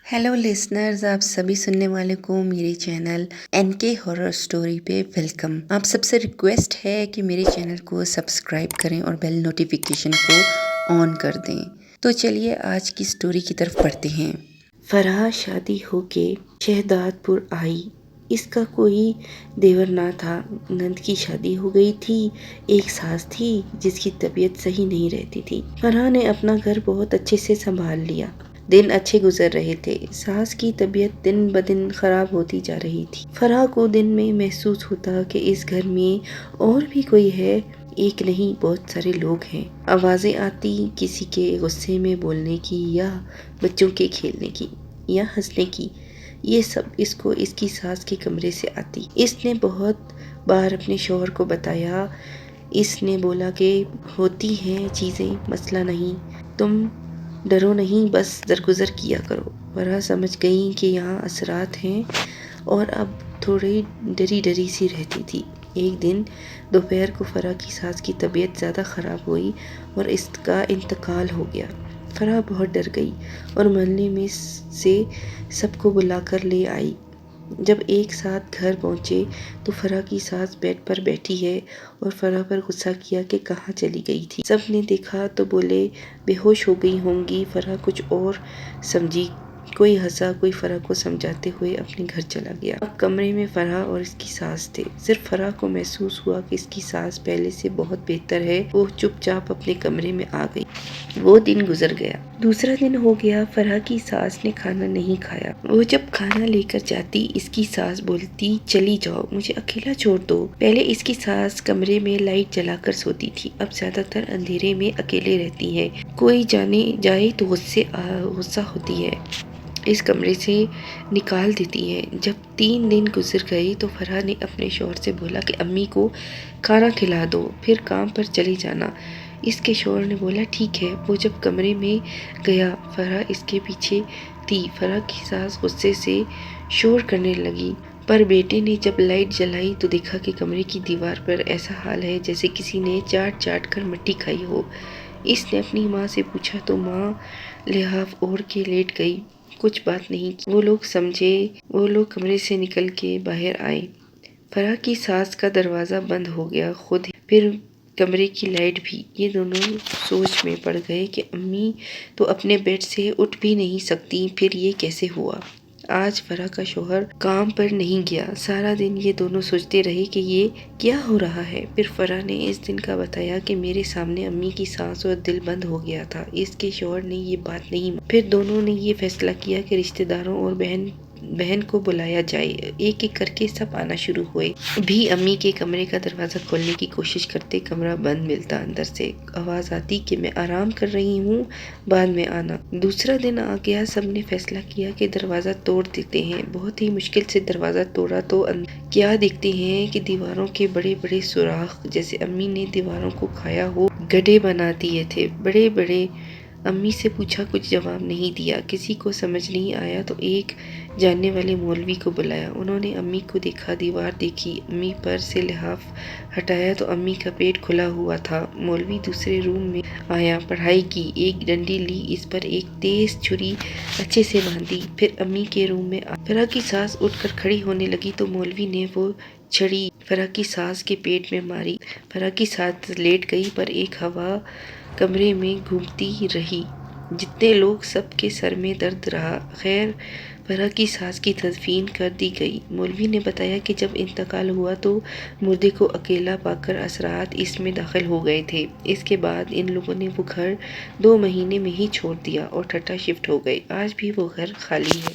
Hello listeners, आप सभी सुनने वाले को मेरे चैनल एनके हॉरर स्टोरी पे वेलकम। आप सबसे रिक्वेस्ट है कि मेरे चैनल को सब्सक्राइब करें और बेल नोटिफिकेशन को ऑन कर दें। तो चलिए आज की स्टोरी की तरफ बढ़ते हैं। फराह शादी होके शहदादपुर आई। इसका कोई देवर ना था। नंद की शादी हो गई थी। एक सास थी जिसकी तबीयत सही नहीं रहती थी। फराह ने अपना घर बहुत अच्छे से संभाल लिया। दिन अच्छे गुजर रहे थे। सास की तबीयत दिन ब दिन खराब होती जा रही थी। फराह को दिन में महसूस होता कि इस घर में और भी कोई है। एक नहीं, बहुत सारे लोग हैं। आवाजें आती किसी के गुस्से में बोलने की, या बच्चों के खेलने की, या हंसने की। ये सब इसको इसकी सास के कमरे से आती। इसने बहुत बार अपने शौहर को बताया। इसने बोला कि होती हैं चीजें, मसला नहीं, तुम डरो नहीं, बस दरगुजर किया करो। फराह समझ गई कि यहाँ असरात हैं और अब थोड़ी डरी डरी सी रहती थी। एक दिन दोपहर को फराह की सास की तबीयत ज़्यादा ख़राब हुई और इसका इंतकाल हो गया। फराह बहुत डर गई और मोहल्ले में से सबको बुलाकर ले आई। जब एक साथ घर पहुंचे तो फराह की सास बेड पर बैठी है और फराह पर गुस्सा किया कि कहाँ चली गई थी। सब ने देखा तो बोले बेहोश हो गई होंगी। फराह कुछ और समझी। कोई हंसा, कोई फराह को समझाते हुए अपने घर चला गया। अब कमरे में फराह और इसकी सास थे। सिर्फ फराह को महसूस हुआ कि इसकी सास पहले से बहुत बेहतर है। वो चुपचाप अपने कमरे में आ गई। वो दिन गुजर गया। दूसरा दिन हो गया। फराह की सास ने खाना नहीं खाया। वो जब खाना लेकर जाती, इसकी सास बोलती चली जाओ, मुझे अकेला छोड़ दो। पहले इसकी सास कमरे में लाइट जलाकर सोती थी। अब ज्यादातर अंधेरे में अकेले रहती है। कोई जाने जाए तो गुस्सा होती है, इस कमरे से निकाल देती है। जब 3 दिन गुजर गए तो फराह ने अपने शौहर से बोला कि अम्मी को खाना खिला दो, फिर काम पर चली जाना। इसके शौहर ने बोला ठीक है। वो जब कमरे में गया, फराह इसके पीछे थी। फराह की सास गुस्से से शोर करने लगी, पर बेटे ने जब लाइट जलाई तो देखा कि कमरे की दीवार पर ऐसा हाल है जैसे किसी ने चाट चाट कर मिट्टी खाई हो। इसने अपनी माँ से पूछा तो माँ लिहाफ ओढ़ के लेट गई, कुछ बात नहीं की। वो लोग कमरे से निकल के बाहर आए। फराह की सास का दरवाजा बंद हो गया खुद ही, फिर कमरे की लाइट भी। ये दोनों सोच में पड़ गए कि अम्मी तो अपने बेड से उठ भी नहीं सकती, फिर ये कैसे हुआ। आज फराह का शौहर काम पर नहीं गया। सारा दिन ये दोनों सोचते रहे कि ये क्या हो रहा है। फिर फराह ने इस दिन का बताया कि मेरे सामने अम्मी की सांस और दिल बंद हो गया था। इसके शौहर ने ये बात नहीं मानी। फिर दोनों ने ये फैसला किया कि रिश्तेदारों और बहन को बुलाया जाए। एक एक करके सब आना शुरू हुए। भी अम्मी के कमरे का दरवाजा खोलने की कोशिश करते, कमरा बंद मिलता। अंदर से आवाज आती कि मैं आराम कर रही हूँ, बाद में आना। दूसरा दिन आ गया। सबने फैसला किया कि दरवाजा तोड़ देते हैं। बहुत ही मुश्किल से दरवाजा तोड़ा तो क्या देखते हैं कि दीवारों के बड़े बड़े सुराख, जैसे अम्मी ने दीवारों को खाया हो, गड्ढे बना दिए थे बड़े बड़े। अम्मी से पूछा, कुछ जवाब नहीं दिया। किसी को समझ नहीं आया तो एक जानने वाले मौलवी को बुलाया। उन्होंने अम्मी को देखा, दीवार देखी, अम्मी पर से लिहाफ हटाया तो अम्मी का पेट खुला हुआ था। मौलवी दूसरे रूम में आया, पढ़ाई की, एक डंडी ली, इस पर एक तेज छुरी अच्छे से बांधी, फिर अम्मी के रूम में फराह की सास उठकर खड़ी होने लगी तो मौलवी ने वो छड़ी फराह की सास के पेट में मारी। फराह की सास लेट गई, पर एक हवा कमरे में घूमती रही। जितने लोग, सबके सर में दर्द रहा। खैर, फराह की सास की तदफीन कर दी गई। मौलवी ने बताया कि जब इंतकाल हुआ तो मुर्दे को अकेला पाकर असरात इसमें दाखिल हो गए थे। इसके बाद इन लोगों ने वो घर 2 महीने में ही छोड़ दिया और ठट्टा शिफ्ट हो गए। आज भी वो घर खाली है।